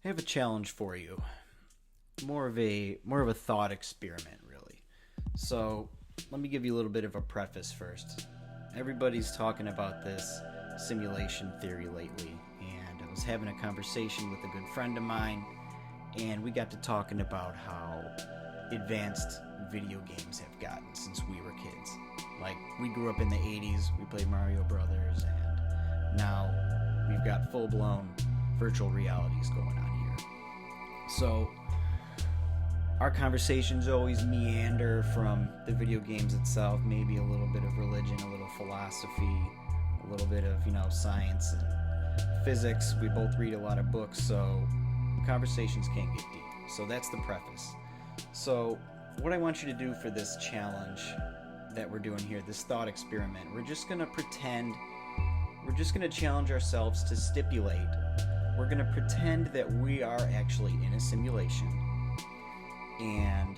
I have a challenge for you. More of a thought experiment, really. So, let me give you a little bit of a preface first. Everybody's talking about this simulation theory lately, and I was having a conversation with a good friend of mine, and we got to talking about how advanced video games have gotten since we were kids. Like, we grew up in the 80s, we played Mario Brothers, and now we've got full blown virtual realities going on here. So, our conversations always meander from the video games itself, maybe a little bit of religion, a little philosophy, a little bit of, science and physics. We both read a lot of books, so conversations can get deep. So that's the preface. So, what I want you to do for this challenge that we're doing here, this thought experiment, we're just going to pretend, we're just going to challenge ourselves to stipulate. We're going to pretend that we are actually in a simulation and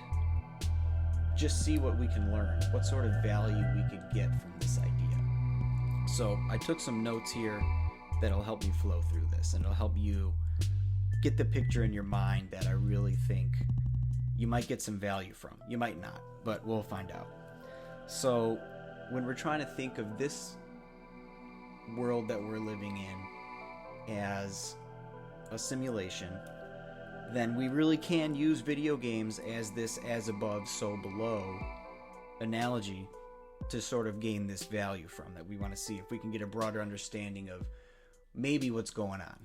just see what we can learn, what sort of value we could get from this idea. So I took some notes here that'll help me flow through this, and it'll help you get the picture in your mind that I really think you might get some value from. You might not, but we'll find out. So when we're trying to think of this world that we're living in as a simulation, then we really can use video games as this as above, so below analogy to sort of gain this value from, that we want to see if we can get a broader understanding of maybe what's going on.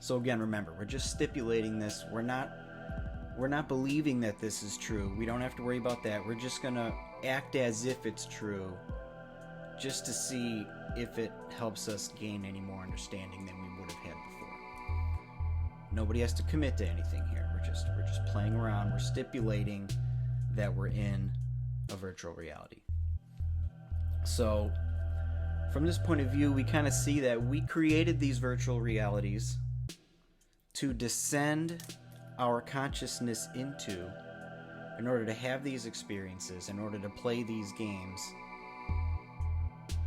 So again, remember, we're just stipulating this. We're not believing that this is true. We don't have to worry about that. We're just going to act as if it's true just to see if it helps us gain any more understanding than we would have had before. Nobody has to commit to anything here. We're just playing around. We're stipulating that we're in a virtual reality. So, from this point of view, we kind of see that we created these virtual realities to descend our consciousness into in order to have these experiences, in order to play these games.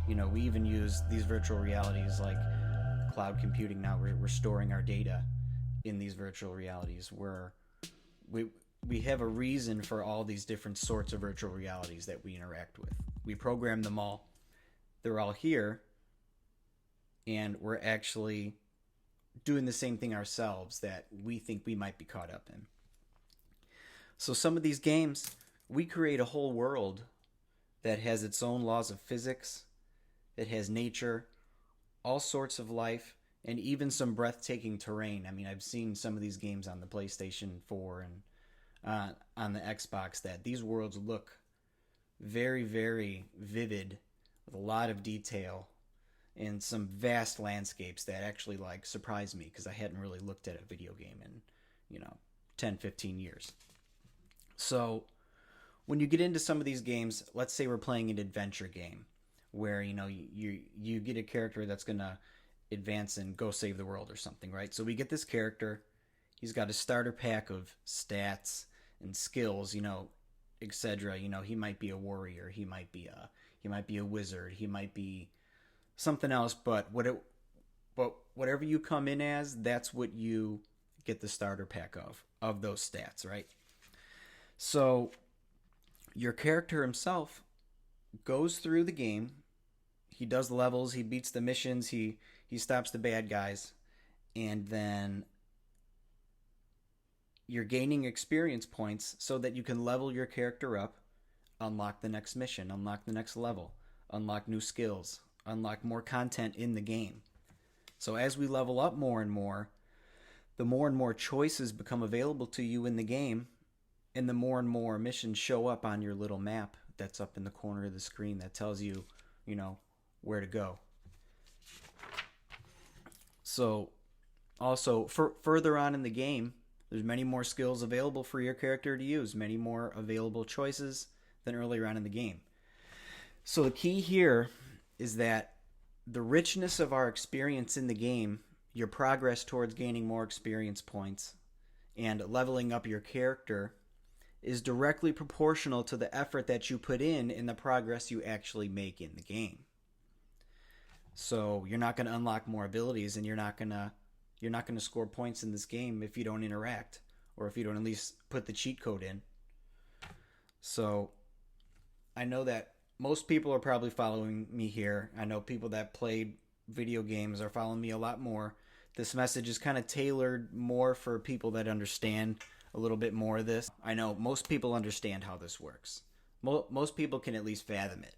We even use these virtual realities like cloud computing now. We're storing our data in these virtual realities, where we have a reason for all these different sorts of virtual realities that we interact with. We program them all. They're all here, and we're actually doing the same thing ourselves that we think we might be caught up in. So some of these games, we create a whole world that has its own laws of physics, that has nature, all sorts of life, and even some breathtaking terrain. I mean, I've seen some of these games on the PlayStation 4 and on the Xbox, that these worlds look very, very vivid, with a lot of detail and some vast landscapes that actually surprised me, because I hadn't really looked at a video game in 10, 15 years. So when you get into some of these games, let's say we're playing an adventure game where you get a character that's gonna advance and go save the world or something, right? So we get this character. He's got a starter pack of stats and skills, etc. He might be a warrior, he might be a wizard, he might be something else, but whatever you come in as, that's what you get the starter pack of those stats, right? So your character himself goes through the game. He does levels, he beats the missions, he stops the bad guys, and then you're gaining experience points so that you can level your character up, unlock the next mission, unlock the next level, unlock new skills, unlock more content in the game. So as we level up more and more, the more and more choices become available to you in the game, and the more and more missions show up on your little map that's up in the corner of the screen that tells you, where to go. So also further on in the game, there's many more skills available for your character to use, many more available choices than earlier on in the game. So the key here is that the richness of our experience in the game, your progress towards gaining more experience points and leveling up your character, is directly proportional to the effort that you put in the progress you actually make in the game. So you're not going to unlock more abilities, and you're not going You're not going to score points in this game if you don't interact, or if you don't at least put the cheat code in. So I know that most people are probably following me here. I know people that played video games are following me a lot more. This message is kind of tailored more for people that understand a little bit more of this. I know most people understand how this works. Most people can at least fathom it.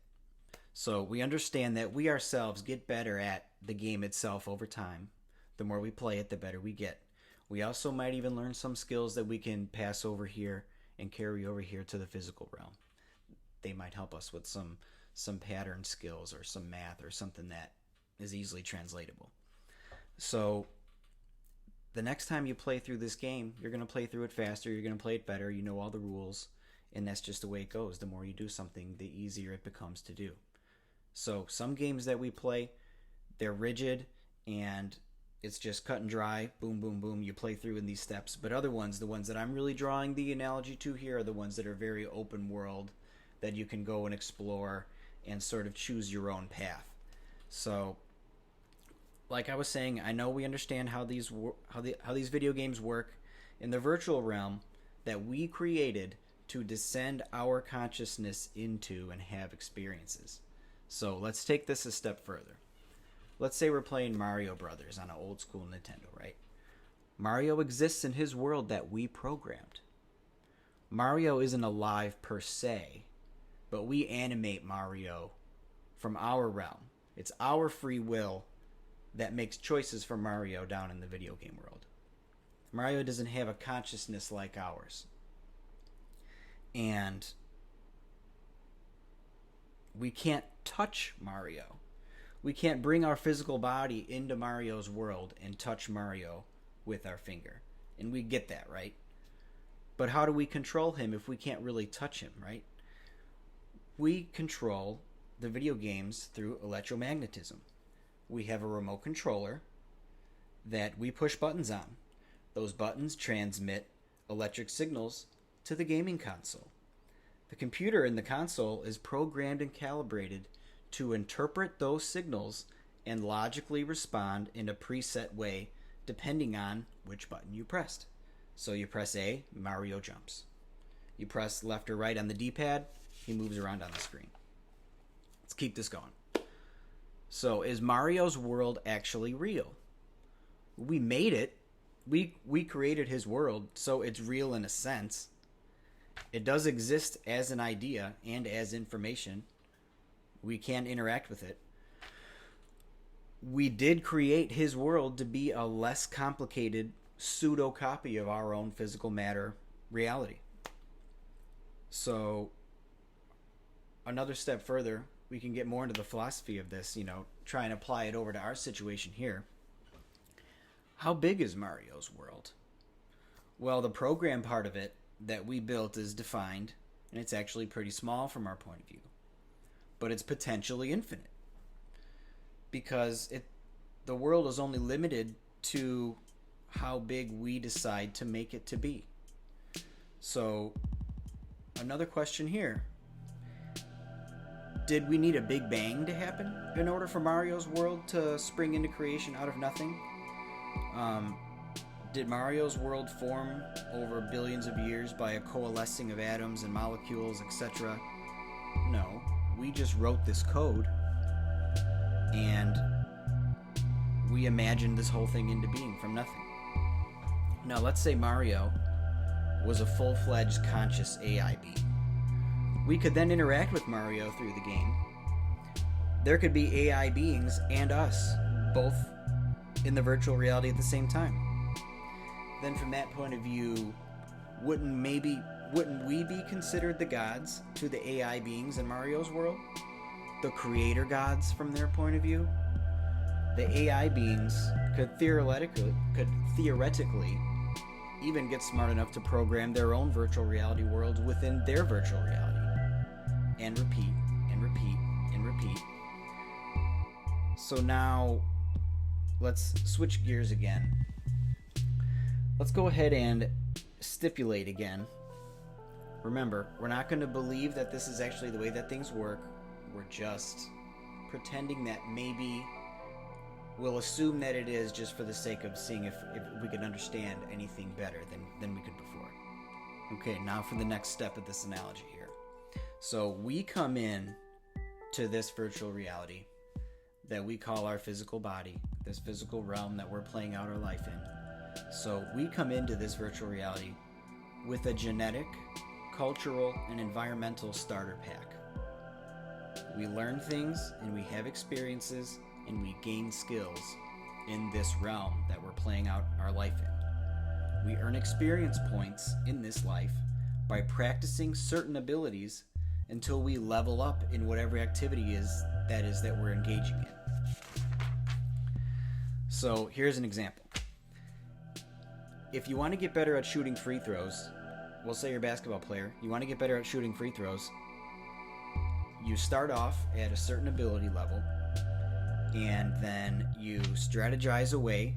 So we understand that we ourselves get better at the game itself over time. The more we play it, the better we get. We also might even learn some skills that we can pass over here and carry over here to the physical realm. They might help us with some pattern skills or some math or something that is easily translatable. So the next time you play through this game, you're going to play through it faster, you're going to play it better, you know all the rules, and that's just the way it goes. The more you do something, the easier it becomes to do. So some games that we play, they're rigid and it's just cut and dry, boom, boom, boom, you play through in these steps. But other ones, the ones that I'm really drawing the analogy to here, are the ones that are very open world, that you can go and explore and sort of choose your own path. So like I was saying, I know we understand how these video games work in the virtual realm that we created to descend our consciousness into and have experiences. So let's take this a step further. Let's say we're playing Mario Brothers on an old school Nintendo, right? Mario exists in his world that we programmed. Mario isn't alive per se, but we animate Mario from our realm. It's our free will that makes choices for Mario down in the video game world. Mario doesn't have a consciousness like ours. And we can't touch Mario. We can't bring our physical body into Mario's world and touch Mario with our finger. And we get that, right? But how do we control him if we can't really touch him, right? We control the video games through electromagnetism. We have a remote controller that we push buttons on. Those buttons transmit electric signals to the gaming console. The computer in the console is programmed and calibrated to interpret those signals and logically respond in a preset way depending on which button you pressed. So you press A, Mario jumps. You press left or right on the D-pad, he moves around on the screen. Let's keep this going. So is Mario's world actually real? We made it. We created his world, so it's real in a sense. It does exist as an idea and as information. We can interact with it. We did create his world to be a less complicated pseudo copy of our own physical matter reality. So another step further, we can get more into the philosophy of this, try and apply it over to our situation here. How big is Mario's world? Well, the program part of it that we built is defined, and it's actually pretty small from our point of view. But it's potentially infinite. Because the world is only limited to how big we decide to make it to be. So, another question here. Did we need a big bang to happen in order for Mario's world to spring into creation out of nothing? Did Mario's world form over billions of years by a coalescing of atoms and molecules, etc.? No. We just wrote this code and we imagined this whole thing into being from nothing. Now, let's say Mario was a full-fledged conscious AI being. We could then interact with Mario through the game. There could be AI beings and us, both in the virtual reality at the same time. Then from that point of view, wouldn't we be considered the gods to the AI beings in Mario's world? The creator gods from their point of view? The AI beings could theoretically even get smart enough to program their own virtual reality worlds within their virtual reality. And repeat, and repeat, and repeat. So now, let's switch gears again. Let's go ahead and stipulate again. Remember, we're not going to believe that this is actually the way that things work. We're just pretending that maybe we'll assume that it is just for the sake of seeing if we can understand anything better than we could before. Okay, now for the next step of this analogy here. So we come in to this virtual reality that we call our physical body, this physical realm that we're playing out our life in. So we come into this virtual reality with a genetic, cultural, and environmental starter pack. We learn things and we have experiences and we gain skills in this realm that we're playing out our life in. We earn experience points in this life by practicing certain abilities until we level up in whatever activity is that we're engaging in. So here's an example. If you want to get better at shooting free throws, we'll say you're a basketball player, you want to get better at shooting free throws, you start off at a certain ability level, and then you strategize a way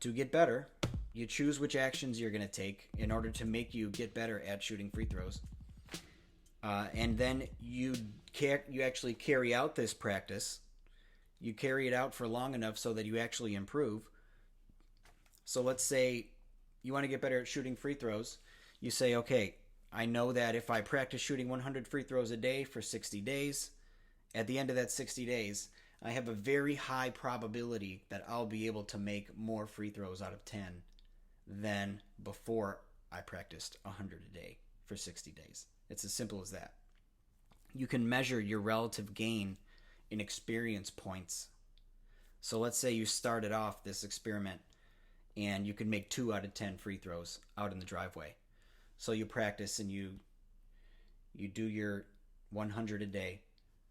to get better. You choose which actions you're going to take in order to make you get better at shooting free throws. And then you actually carry out this practice. You carry it out for long enough so that you actually improve. So let's say you want to get better at shooting free throws. You say, okay, I know that if I practice shooting 100 free throws a day for 60 days, at the end of that 60 days, I have a very high probability that I'll be able to make more free throws out of 10 than before I practiced 100 a day for 60 days. It's as simple as that. You can measure your relative gain in experience points. So let's say you started off this experiment and you can make 2 out of 10 free throws out in the driveway. So you practice and you do your 100 a day,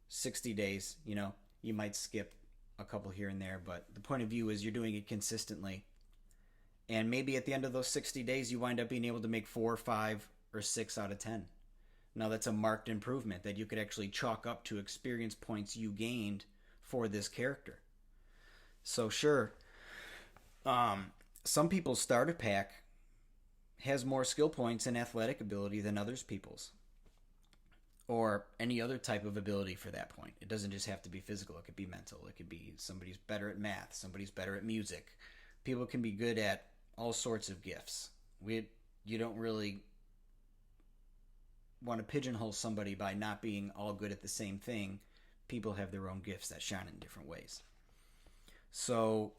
60 days, you might skip a couple here and there, but the point of view is you're doing it consistently. And maybe at the end of those 60 days, you wind up being able to make 4, 5, or 6 out of 10. Now that's a marked improvement that you could actually chalk up to experience points you gained for this character. So sure, some people's starter pack has more skill points and athletic ability than others people's, or any other type of ability for that point. It doesn't just have to be physical. It could be mental. It could be somebody's better at math. Somebody's better at music. People can be good at all sorts of gifts. You don't really want to pigeonhole somebody by not being all good at the same thing. People have their own gifts that shine in different ways. So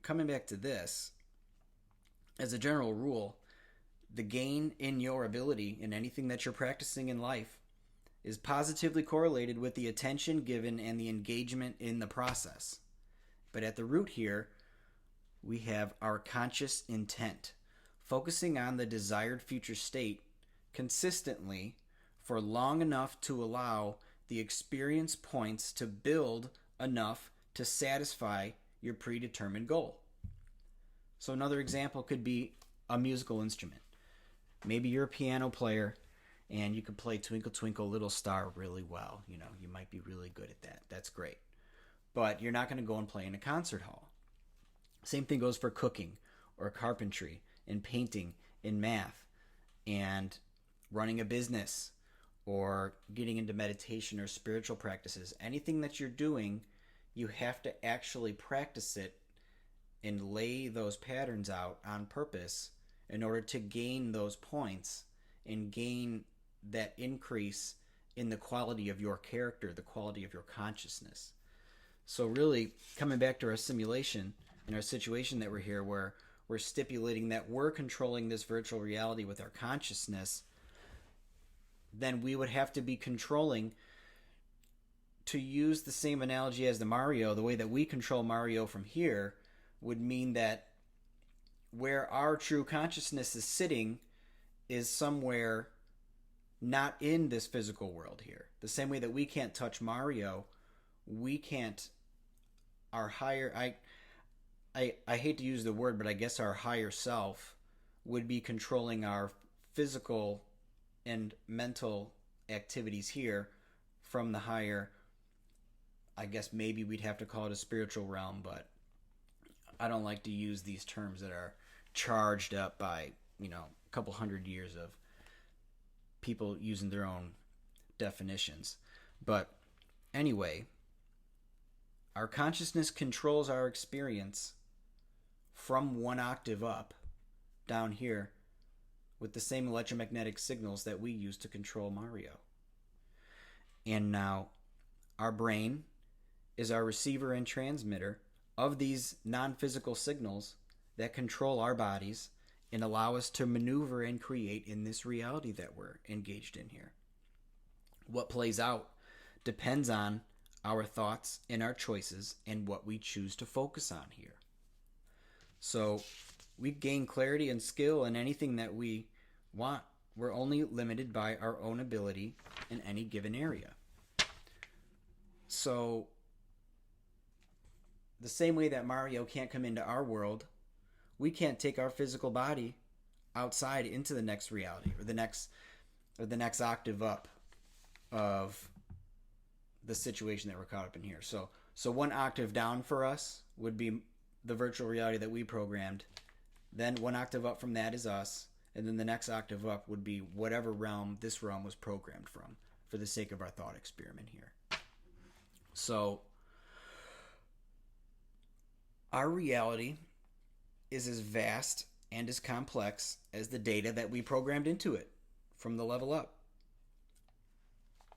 coming back to this, as a general rule, the gain in your ability in anything that you're practicing in life is positively correlated with the attention given and the engagement in the process. But at the root here, we have our conscious intent, focusing on the desired future state consistently for long enough to allow the experience points to build enough to satisfy your predetermined goal. So another example could be a musical instrument. Maybe you're a piano player and you can play Twinkle Twinkle Little Star really well. You might be really good at that. That's great. But you're not going to go and play in a concert hall. Same thing goes for cooking or carpentry and painting and math and running a business or getting into meditation or spiritual practices. Anything that you're doing, you have to actually practice it and lay those patterns out on purpose in order to gain those points and gain that increase in the quality of your character, the quality of your consciousness. So really, coming back to our simulation and our situation that we're here, where we're stipulating that we're controlling this virtual reality with our consciousness, then we would have to be controlling, to use the same analogy as the Mario, the way that we control Mario from here would mean that where our true consciousness is sitting is somewhere not in this physical world here. The same way that we can't touch Mario, we can't, our higher, I hate to use the word, but I guess our higher self would be controlling our physical and mental activities here from the higher, I guess maybe we'd have to call it a spiritual realm, but I don't like to use these terms that are charged up by, a couple hundred years of people using their own definitions. But anyway, Our consciousness controls our experience from one octave up, down here, with the same electromagnetic signals that we use to control Mario. And now, our brain is our receiver and transmitter of these non-physical signals that control our bodies and allow us to maneuver and create in this reality that we're engaged in here. What plays out depends on our thoughts and our choices and what we choose to focus on here. So we gain clarity and skill in anything that we want. We're only limited by our own ability in any given area. So the same way that Mario can't come into our world, we can't take our physical body outside into the next reality or the next octave up of the situation that we're caught up in here. So one octave down for us would be the virtual reality that we programmed. Then one octave up from that is us, and then the next octave up would be whatever realm this realm was programmed from, for the sake of our thought experiment here. So our reality is as vast and as complex as the data that we programmed into it from the level up.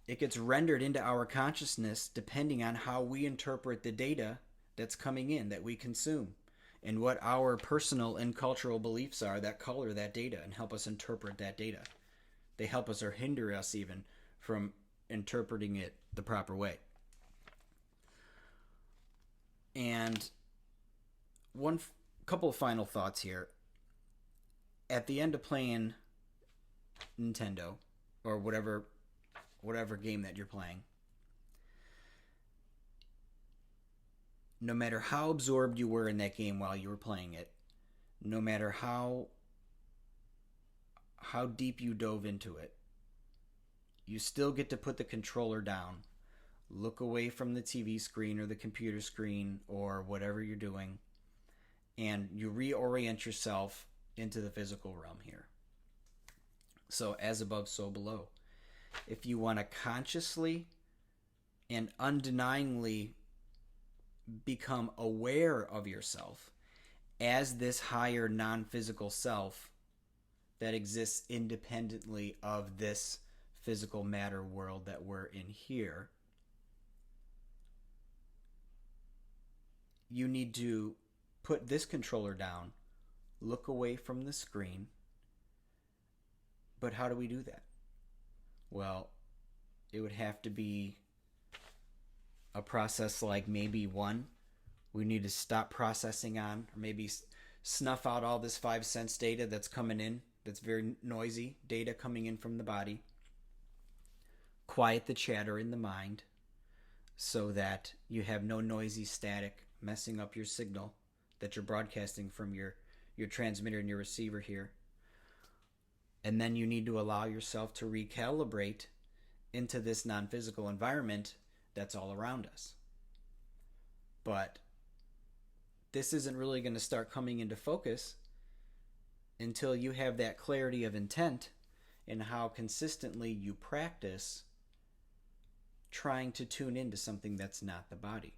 It gets rendered into our consciousness depending on how we interpret the data that's coming in, that we consume, and what our personal and cultural beliefs are that color that data and help us interpret that data. They help us or hinder us even from interpreting it the proper way. And couple of final thoughts here. At the end of playing Nintendo or whatever game that you're playing, no matter how absorbed you were in that game while you were playing it, no matter how deep you dove into it, you still get to put the controller down, look away from the TV screen or the computer screen or whatever you're doing, and you reorient yourself into the physical realm here. So as above, so below. If you want to consciously and undeniably become aware of yourself as this higher non-physical self that exists independently of this physical matter world that we're in here, you need to put this controller down, look away from the screen. But how do we do that? Well, it would have to be a process like maybe we need to stop processing on, or maybe snuff out all this 5 sense data that's coming in, that's very noisy data coming in from the body. Quiet the chatter in the mind so that you have no noisy static messing up your signal that you're broadcasting from your transmitter and your receiver here. And then you need to allow yourself to recalibrate into this non-physical environment that's all around us. But this isn't really going to start coming into focus until you have that clarity of intent in how consistently you practice trying to tune into something that's not the body.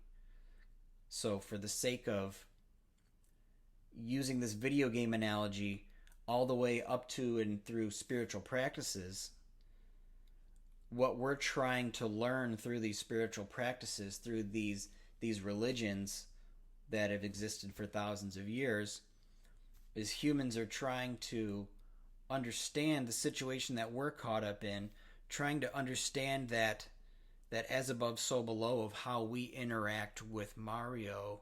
So for the sake of using this video game analogy all the way up to and through spiritual practices, what we're trying to learn through these spiritual practices, through these religions that have existed for thousands of years, is humans are trying to understand the situation that we're caught up in, trying to understand that as above, so below of how we interact with Mario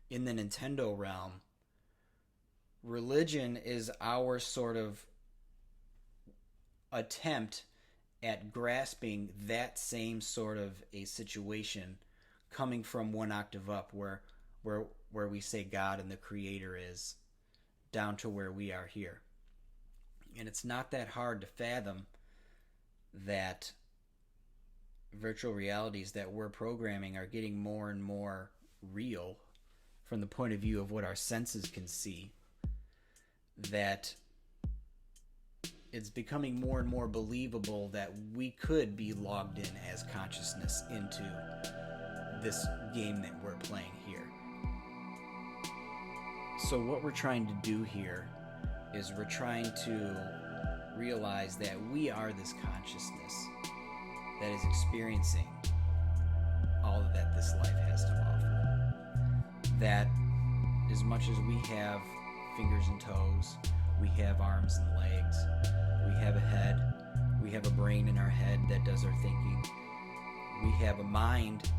in the Nintendo realm. Religion is our sort of attempt at grasping that same sort of a situation coming from one octave up, where we say God and the Creator is, down to where we are here. And it's not that hard to fathom that virtual realities that we're programming are getting more and more real from the point of view of what our senses can see, that it's becoming more and more believable that we could be logged in as consciousness into this game that we're playing here. So what we're trying to do here is we're trying to realize that we are this consciousness that is experiencing all that this life has to offer. That as much as we have fingers and toes, we have arms and legs, we have a head, we have a brain in our head that does our thinking, we have a mind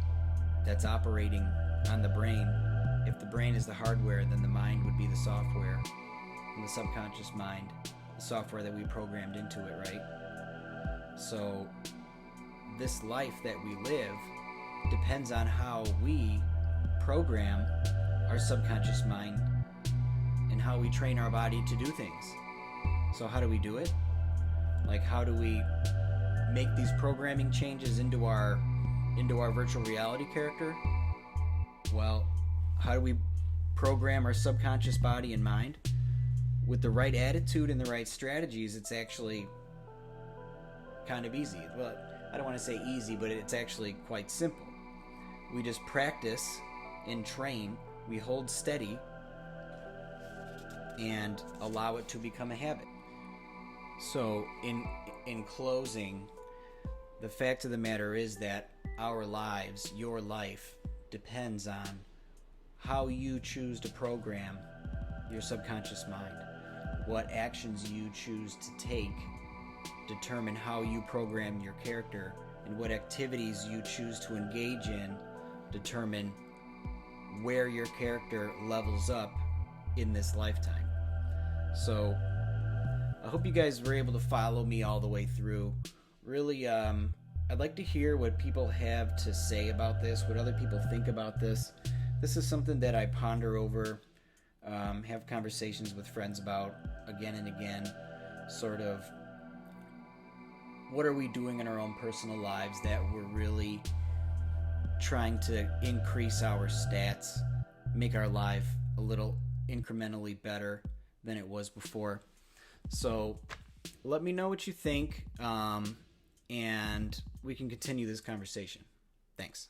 that's operating on the brain. If the brain is the hardware, then the mind would be the software, and the subconscious mind, the software that we programmed into it, right? So this life that we live depends on how we program our subconscious mind and how we train our body to do things. So how do we do it? Like, how do we make these programming changes into our virtual reality character? Well, how do we program our subconscious body and mind? With the right attitude and the right strategies, it's actually kind of easy. Well, I don't want to say easy, but it's actually quite simple. We just practice and train, we hold steady, and allow it to become a habit. So in closing, the fact of the matter is that our lives, your life, depends on how you choose to program your subconscious mind. What actions you choose to take determine how you program your character, and what activities you choose to engage in determine where your character levels up in this lifetime. So I hope you guys were able to follow me all the way through. Really, I'd like to hear what people have to say about this, what other people think about this. This is something that I ponder over, have conversations with friends about again and again, sort of what are we doing in our own personal lives that we're really trying to increase our stats, make our life a little incrementally better than it was before. So let me know what you think, and we can continue this conversation. Thanks.